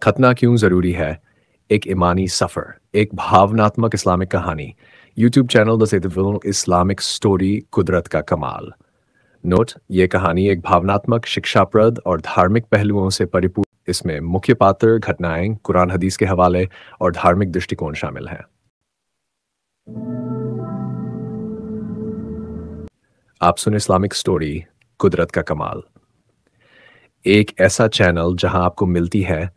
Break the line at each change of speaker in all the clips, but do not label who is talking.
खतना क्यों ज़रूरी है? एक ईमानी सफ़र, एक भावनात्मक इस्लामिक कहानी। YouTube channel the Setufilm Islamic story कुदरत का कमाल। नोट: ये कहानी एक भावनात्मक, शिक्षाप्रद और धार्मिक पहलुओं से परिपूर्ण। इसमें मुख्य पात्र, घटनाएं, कुरान हदीस के हवाले और धार्मिक दृष्टिकोण शामिल हैं। आप सुन इस्लामिक स्टोरी कुदरत का कमाल, एक ऐसा चैनल जहां आपको मिलती है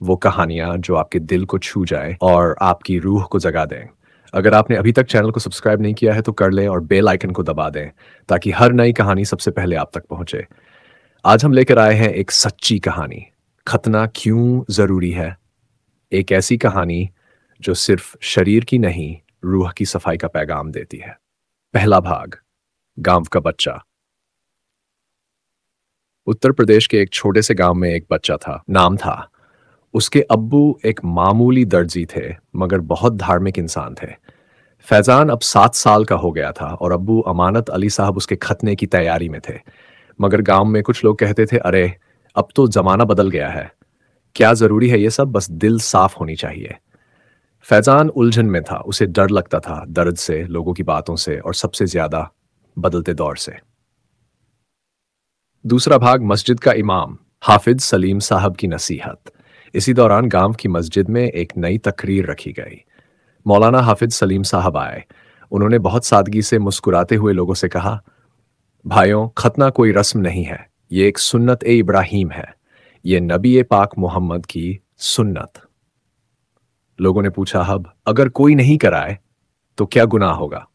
वो कहानियाँ जो आपके दिल को छू जाए और आपकी रूह को जगा दें। अगर आपने अभी तक चैनल को सब्सक्राइब नहीं किया है तो कर लें और बेल आइकन को दबा दें ताकि हर नई कहानी सबसे पहले आप तक पहुंचे। आज हम लेकर आए हैं एक सच्ची कहानी, खतना क्यों ज़रूरी है। एक ऐसी कहानी जो सिर्फ शरीर की नहीं, रूह की सफाई का पैगाम देती है। पहला भाग, गांव का बच्चा। उत्तर प्रदेश के एक छोटे से गांव में एक बच्चा था। नाम था, उसके अब्बू एक मामूली दर्जी थे मगर बहुत धार्मिक इंसान थे। फैजान अब 7 साल का हो गया था और अब्बू अमानत अली साहब उसके खतने की तैयारी में थे। मगर गांव में कुछ लोग कहते थे, अरे अब तो जमाना बदल गया है, क्या जरूरी है ये सब, बस दिल साफ होनी चाहिए। फैजान उलझन में था, उसे डर लगता था, दर्द से, लोगों की बातों से और सबसे ज्यादा बदलते दौर से। दूसरा भाग, मस्जिद का इमाम हाफिज सलीम साहब की नसीहत। इसी दौरान गांव की मस्जिद में एक नई तकरीर रखी गई। मौलाना हाफिज सलीम साहब आए। उन्होंने बहुत सादगी से मुस्कुराते हुए लोगों से कहा, भाइयों, खतना कोई रस्म नहीं है, ये एक सुन्नत ए इब्राहीम है, ये नबी ए पाक मोहम्मद की सुन्नत। लोगों ने पूछा, हब अगर कोई नहीं कराए तो क्या गुनाह होगा?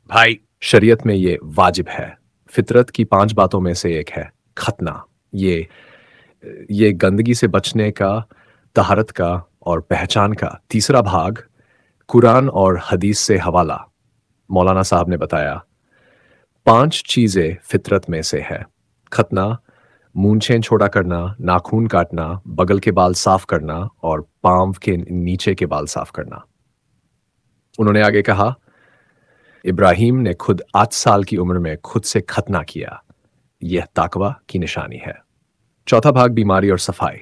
भाई, शरीयत में ये वाजिब है। फितरत की 5 बातों में से एक है खतना। ये गंदगी से बचने का, तहारत का और पहचान का। तीसरा भाग, कुरान और हदीस से हवाला। मौलाना साहब ने बताया, 5 चीजें फितरत में से है। खतना, मूंछें छोटा करना, नाखून काटना, बगल के बाल साफ करना और पांव के नीचे के बाल साफ करना। उन्होंने आगे कहा, इब्राहिम ने खुद 8 साल की उम्र में खुद से खतना किया, यह ताकवा की निशानी है। चौथा भाग, बीमारी और सफाई।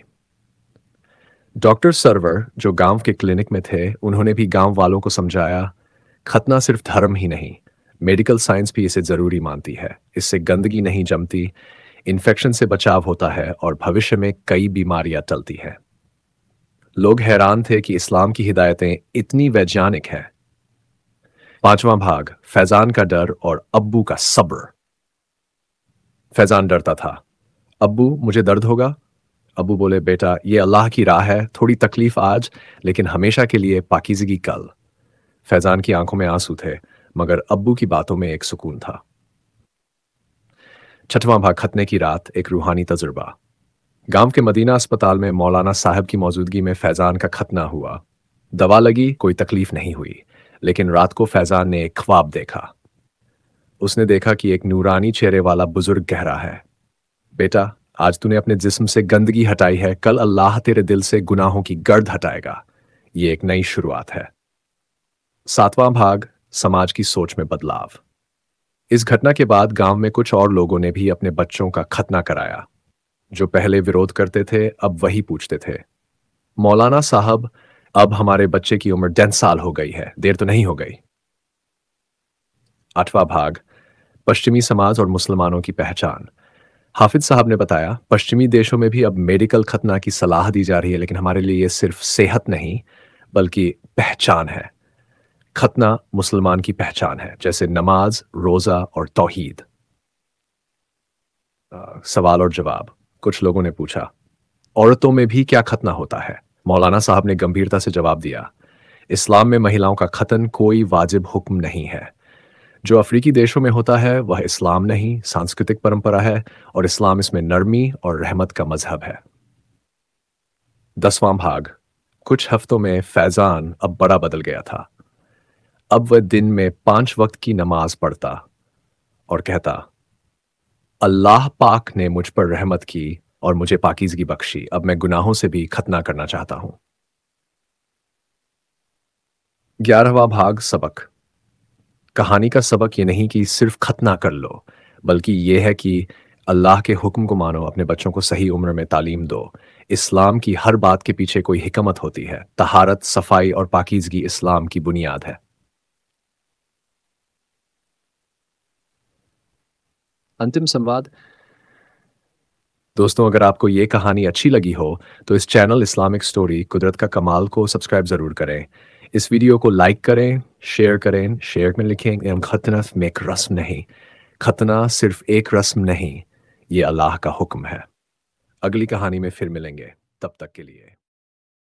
डॉक्टर सरवर जो गांव के क्लिनिक में थे, उन्होंने भी गांव वालों को समझाया, खतना सिर्फ धर्म ही नहीं, मेडिकल साइंस भी इसे जरूरी मानती है। इससे गंदगी नहीं जमती, इन्फेक्शन से बचाव होता है और भविष्य में कई बीमारियां टलती हैं। लोग हैरान थे कि इस्लाम की हिदायतें इतनी वैज्ञानिक हैं। पांचवां भाग, फैजान का डर और अब्बू का सब्र। फैजान डरता था, अब्बू मुझे दर्द होगा? अब्बू बोले, बेटा ये अल्लाह की राह है, थोड़ी तकलीफ आज लेकिन हमेशा के लिए पाकीज़गी कल। फैजान की आंखों में आंसू थे मगर अब्बू की बातों में एक सुकून था। छठवां भाग, खतने की रात, एक रूहानी तजुर्बा। गांव के मदीना अस्पताल में मौलाना साहब की मौजूदगी में फैजान का खतना हुआ। दवा लगी, कोई तकलीफ नहीं हुई, लेकिन रात को फैजान ने एक ख्वाब देखा। उसने देखा कि एक नूरानी चेहरे वाला बुजुर्ग कह रहा है, बेटा आज तूने अपने जिस्म से गंदगी हटाई है, कल अल्लाह तेरे दिल से गुनाहों की गर्द हटाएगा। ये एक नई शुरुआत है। सातवां भाग, समाज की सोच में बदलाव। इस घटना के बाद गांव में कुछ और लोगों ने भी अपने बच्चों का खतना कराया। जो पहले विरोध करते थे अब वही पूछते थे, मौलाना साहब अब हमारे बच्चे की उम्र 10 साल हो गई है, देर तो नहीं हो गई? आठवां भाग, पश्चिमी समाज और मुसलमानों की पहचान। हाफिज साहब ने बताया, पश्चिमी देशों में भी अब मेडिकल खतना की सलाह दी जा रही है, लेकिन हमारे लिए ये सिर्फ सेहत नहीं बल्कि पहचान है। खतना मुसलमान की पहचान है, जैसे नमाज, रोजा और तौहीद। सवाल और जवाब। कुछ लोगों ने पूछा, औरतों में भी क्या खतना होता है? मौलाना साहब ने गंभीरता से जवाब दिया, इस्लाम में महिलाओं का खतन कोई वाजिब हुक्म नहीं है। जो अफ्रीकी देशों में होता है वह इस्लाम नहीं, सांस्कृतिक परंपरा है और इस्लाम इसमें नरमी और रहमत का मजहब है। 10वां भाग, कुछ हफ्तों में फैजान अब बड़ा बदल गया था। अब वह दिन में 5 वक्त की नमाज पढ़ता और कहता, अल्लाह पाक ने मुझ पर रहमत की और मुझे पाकीज़गी बख्शी, अब मैं गुनाहों से भी खतना करना चाहता हूं। 11वां भाग, सबक। कहानी का सबक ये नहीं कि सिर्फ खतना कर लो, बल्कि यह है कि अल्लाह के हुक्म को मानो, अपने बच्चों को सही उम्र में तालीम दो, इस्लाम की हर बात के पीछे कोई हिकमत होती है। तहारत, सफाई और पाकीज़गी इस्लाम की बुनियाद है। अंतिम संवाद। दोस्तों, अगर आपको ये कहानी अच्छी लगी हो तो इस चैनल इस्लामिक स्टोरी कुदरत का कमाल को सब्सक्राइब ज़रूर करें। इस वीडियो को लाइक करें, शेयर करें। शेयर में लिखें कि हम खतना में एक रस्म नहीं, खतना सिर्फ एक रस्म नहीं, ये अल्लाह का हुक्म है। अगली कहानी में फिर मिलेंगे, तब तक के लिए।